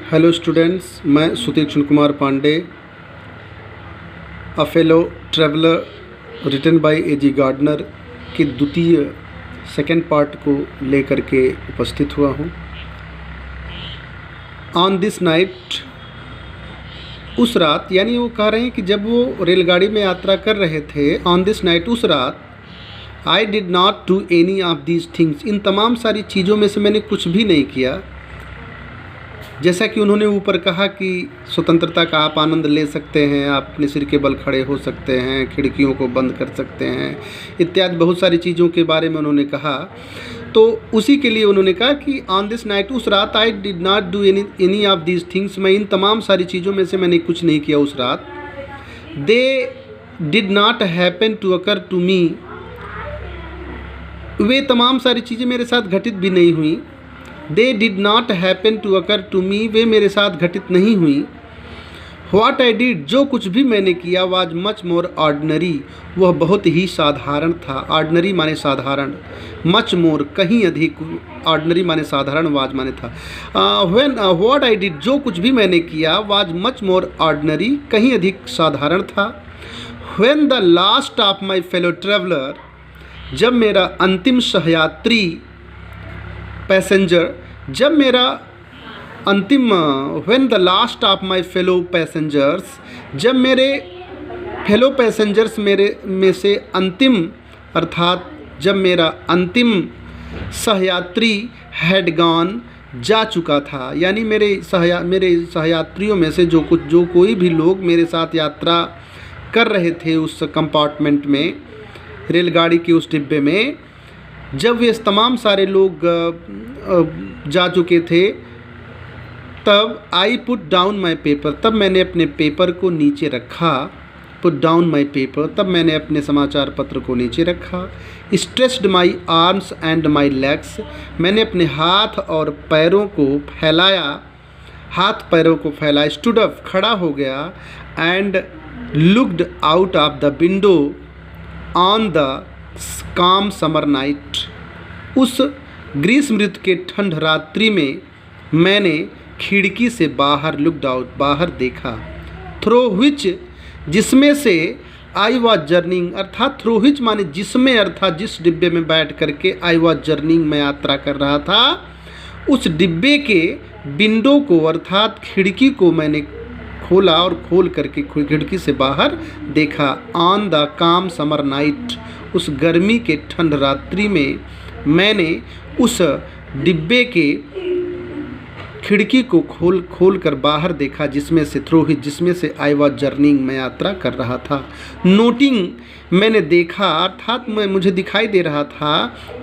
Hello students, मैं Sutikshan Kumar Pandey, a fellow traveller written by A G. Gardiner के द्वितीय सेकेंड पार्ट को लेकर के उपस्थित हुआ हूँ। ऑन दिस नाइट, उस रात, यानी वो कह रहे हैं कि जब वो रेलगाड़ी में यात्रा कर रहे थे, ऑन दिस नाइट, उस रात, I did not do any of these things, इन तमाम सारी चीज़ों में से मैंने कुछ भी नहीं किया। जैसा कि उन्होंने ऊपर कहा कि स्वतंत्रता का आप आनंद ले सकते हैं, आप अपने सिर के बल खड़े हो सकते हैं, खिड़कियों को बंद कर सकते हैं, इत्यादि बहुत सारी चीज़ों के बारे में उन्होंने कहा। तो उसी के लिए उन्होंने कहा कि ऑन दिस नाइट, उस रात, I did not do any of these things, मैं इन तमाम सारी चीज़ों में से मैंने कुछ नहीं किया उस रात। They did not happen to occur to me, वे तमाम सारी चीज़ें मेरे साथ घटित भी नहीं हुई। They did not happen to occur to me, वे मेरे साथ घटित नहीं हुई। व्हाट आई डिड, जो कुछ भी मैंने किया, वाज मच मोर ऑर्डनरी, वह बहुत ही साधारण था। ऑर्डनरी माने साधारण, मच मोर कहीं अधिक, ऑर्डनरी माने साधारण, वाज माने था। व्हाट आई डिड, जो कुछ भी मैंने किया, वाज मच मोर ऑर्डनरी, कहीं अधिक साधारण था। When the last of my fellow traveller, जब मेरा अंतिम सहयात्री पैसेंजर, जब मेरा अंतिम, when the last of my fellow passengers, जब मेरे फेलो पैसेंजर्स मेरे में से अंतिम, अर्थात जब मेरा अंतिम सहयात्री हैड गॉन, जा चुका था, यानी मेरे सहयात्रियों में से जो कोई भी लोग मेरे साथ यात्रा कर रहे थे उस कंपार्टमेंट में, रेलगाड़ी के उस डिब्बे में, जब वे तमाम सारे लोग जा चुके थे, तब I put down my paper, तब मैंने अपने पेपर को नीचे रखा। पुट डाउन माई पेपर, तब मैंने अपने समाचार पत्र को नीचे रखा। Stretched my arms and my legs, मैंने अपने हाथ और पैरों को फैलाया, हाथ पैरों को फैलाया। स्टूड अप, खड़ा हो गया। And looked out of the window on the काम समर नाइट, उस ग्रीष्म ऋतु के ठंड रात्रि में मैंने खिड़की से बाहर, लुक्ड आउट, बाहर देखा। थ्रो विच, जिसमें से, आई वॉज जर्निंग, अर्थात थ्रो विच माने जिसमें, अर्थात जिस डिब्बे में बैठ करके, आई वॉज जर्निंग, मैं यात्रा कर रहा था, उस डिब्बे के विंडो को, अर्थात खिड़की को मैंने खोला और खोल करके खिड़की से बाहर देखा। ऑन द काम समर नाइट, उस गर्मी के ठंड रात्रि में मैंने उस डिब्बे के खिड़की को खोल कर बाहर देखा, जिसमें से थ्रू, जिसमें से आई वॉज जर्निंग, मैं यात्रा कर रहा था। नोटिंग, मैंने देखा, अर्थात मुझे दिखाई दे रहा था।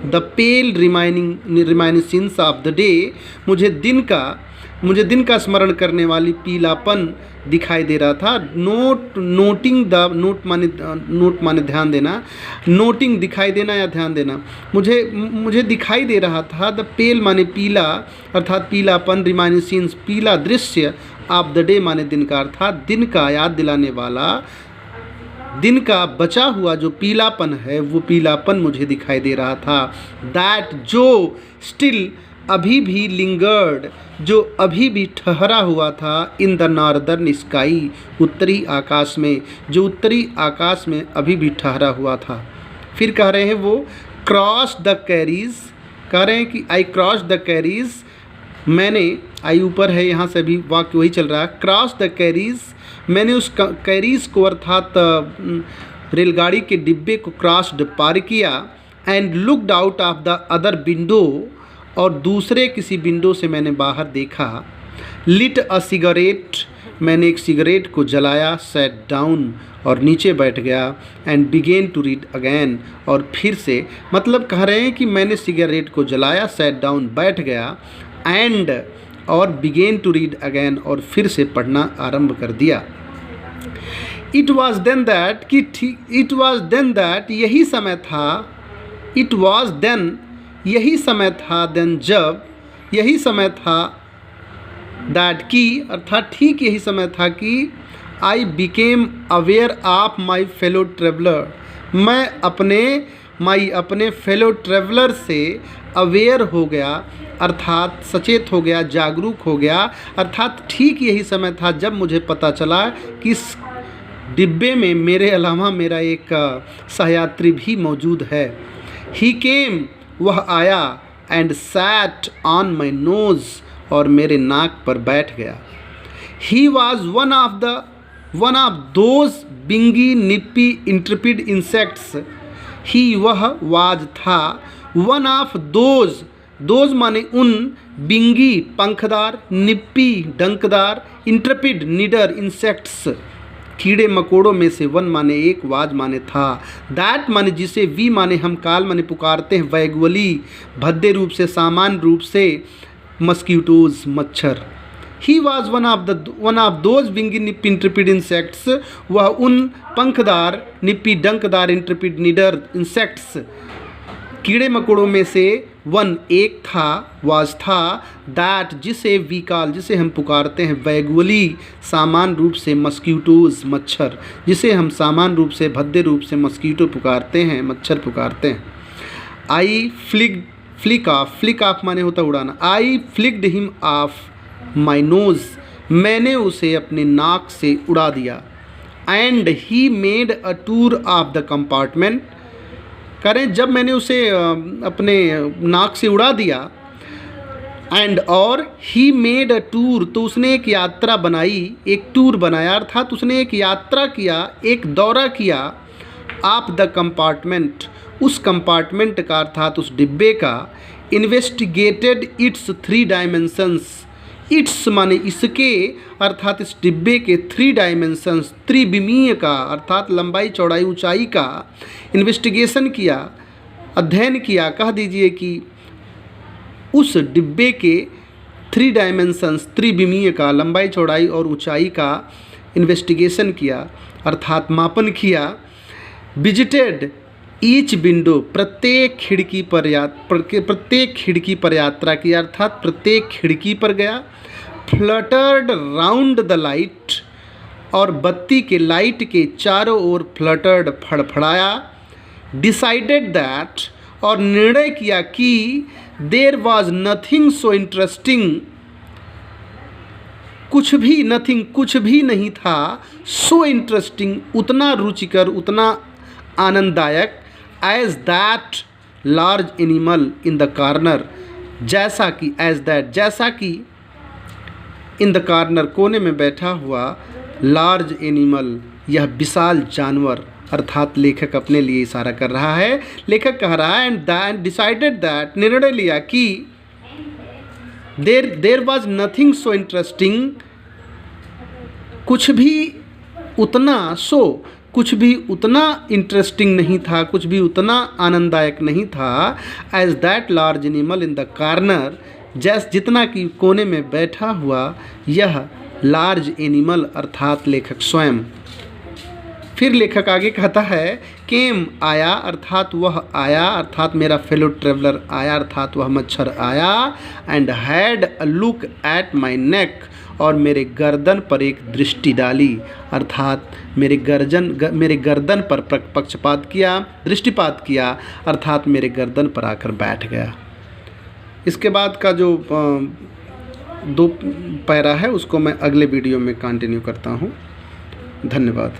The pale reminiscences of the day, मुझे दिन का स्मरण करने वाली पीलापन दिखाई दे रहा था। नोटिंग द, नोट माने ध्यान देना, नोटिंग दिखाई देना या ध्यान देना, मुझे दिखाई दे रहा था। द पेल माने पीला, अर्थात पीलापन, रिमाइनिशंस, पीला दृश्य, ऑफ द डे माने दिन का, अर्थात दिन का याद दिलाने वाला, दिन का बचा हुआ जो पीलापन है, वो पीलापन मुझे दिखाई दे रहा था। दैट, जो, स्टिल, अभी भी, लिंगर्ड, जो अभी भी ठहरा हुआ था, इन द नॉर्दर्न स्काई, उत्तरी आकाश में, जो उत्तरी आकाश में अभी भी ठहरा हुआ था। फिर कह रहे हैं वो, क्रॉस द कैरीज, कह रहे हैं कि आई क्रॉस द कैरीज, मैंने, आई ऊपर है, यहाँ से भी वाक्य वही चल रहा है। क्रॉस द कैरीज, मैंने उस कैरीज को, अर्थात रेलगाड़ी के डिब्बे को क्रॉस्ड, पार किया। And looked out of the other window, और दूसरे किसी विंडो से मैंने बाहर देखा। लिट अ सिगरेट, मैंने एक सिगरेट को जलाया। सेट डाउन, और नीचे बैठ गया। And began to read again, और फिर से, मतलब कह रहे हैं कि मैंने सिगरेट को जलाया, सेट डाउन, बैठ गया, एंड, और बिगेन टू रीड अगैन, और फिर से पढ़ना आरंभ कर दिया। It was then that, it was then that, यही समय था। इट वॉज देन, यही समय था। देन, जब, यही समय था। दैट की, अर्थात ठीक यही समय था कि I became aware of my fellow traveller, मैं अपने फेलो ट्रेवलर से अवेयर हो गया, अर्थात सचेत हो गया, जागरूक हो गया, अर्थात ठीक यही समय था जब मुझे पता चला कि इस डिब्बे में मेरे अलावा मेरा एक सहयात्री भी मौजूद है। ही केम, वह आया, and sat on my nose, और मेरे नाक पर बैठ गया। He was one of those bingy nippy intrepid insects. ही वह वाज था, वन ऑफ दोज माने उन, बिंगी पंखदार, निप्पी डंकदार, इंट्रपिड निडर, इंसेक्ट्स कीड़े मकोड़ों में से, वन माने एक, वाज माने था, दैट माने जिसे, वी माने हम, काल माने पुकारते हैं, वैग्वली भद्दे रूप से, सामान्य रूप से, मस्कीटोज मच्छर। He was one of those wingy nippy intrepid insects, वह उन पंखदार, निप्पी डंकदार, इंट्रपिड निडर इंसेक्ट्स कीड़े मकोड़ों में से, वन एक था, वाज था, दैट जिसे, वी काल जिसे हम पुकारते हैं, वैग्वली सामान्य रूप से, मस्कीटोज मच्छर जिसे हम सामान्य रूप से, भद्दे रूप से मस्कीटो पुकारते हैं, मच्छर पुकारते हैं। आई फ्लिक ऑफ माने होता उड़ाना। I flicked him off my nose, मैंने उसे अपने नाक से उड़ा दिया। And he made a tour of the compartment, करें जब मैंने उसे अपने नाक से उड़ा दिया, एंड और ही मेड अ टूर, तो उसने एक यात्रा बनाई, एक टूर बनाया, अर्थात उसने एक यात्रा किया, एक दौरा किया, ऑफ द कंपार्टमेंट, उस कंपार्टमेंट का अर्थात उस डिब्बे का, इन्वेस्टिगेटेड इट्स 3 डायमेंशंस, इट्स माने इसके, अर्थात इस डिब्बे के 3 डायमेंशंस, त्रिविमीय का अर्थात लंबाई चौड़ाई ऊंचाई का इन्वेस्टिगेशन किया, अध्ययन किया, कह दीजिए कि उस डिब्बे के 3 डायमेंशंस, त्रिविमीय का लंबाई चौड़ाई और ऊंचाई का इन्वेस्टिगेशन किया, अर्थात मापन किया। विजिटेड ईच विंडो, प्रत्येक खिड़की पर यात्रा की, अर्थात प्रत्येक खिड़की पर गया। फ्लटर्ड राउंड द लाइट, और बत्ती के लाइट के चारों ओर फ्लटर्ड फड़फड़ाया। डिसाइडेड दैट, और निर्णय किया कि there was nothing so interesting, कुछ भी नहीं था, सो इंटरेस्टिंग उतना रुचिकर, उतना आनंददायक, as that large animal in the corner, जैसा कि इन द कॉर्नर कोने में बैठा हुआ, लार्ज एनिमल यह विशाल जानवर, अर्थात लेखक अपने लिए इशारा कर रहा है। लेखक कह रहा है एंड डिसाइडेड दैट, निर्णय लिया कि there was nothing so interesting, कुछ भी उतना इंटरेस्टिंग नहीं था, कुछ भी उतना आनंददायक नहीं था, as that large animal in the corner, जितना कि कोने में बैठा हुआ यह लार्ज एनिमल, अर्थात लेखक स्वयं। फिर लेखक आगे कहता है केम, आया, अर्थात वह आया, अर्थात मेरा फेलो ट्रेवलर आया, अर्थात वह मच्छर आया। And had a look at my neck, और मेरे गर्दन पर एक दृष्टि डाली, अर्थात मेरे गर्दन पर दृष्टिपात किया, अर्थात मेरे गर्दन पर आकर बैठ गया। इसके बाद का जो 2 पैरा है उसको मैं अगले वीडियो में कंटिन्यू करता हूँ। धन्यवाद।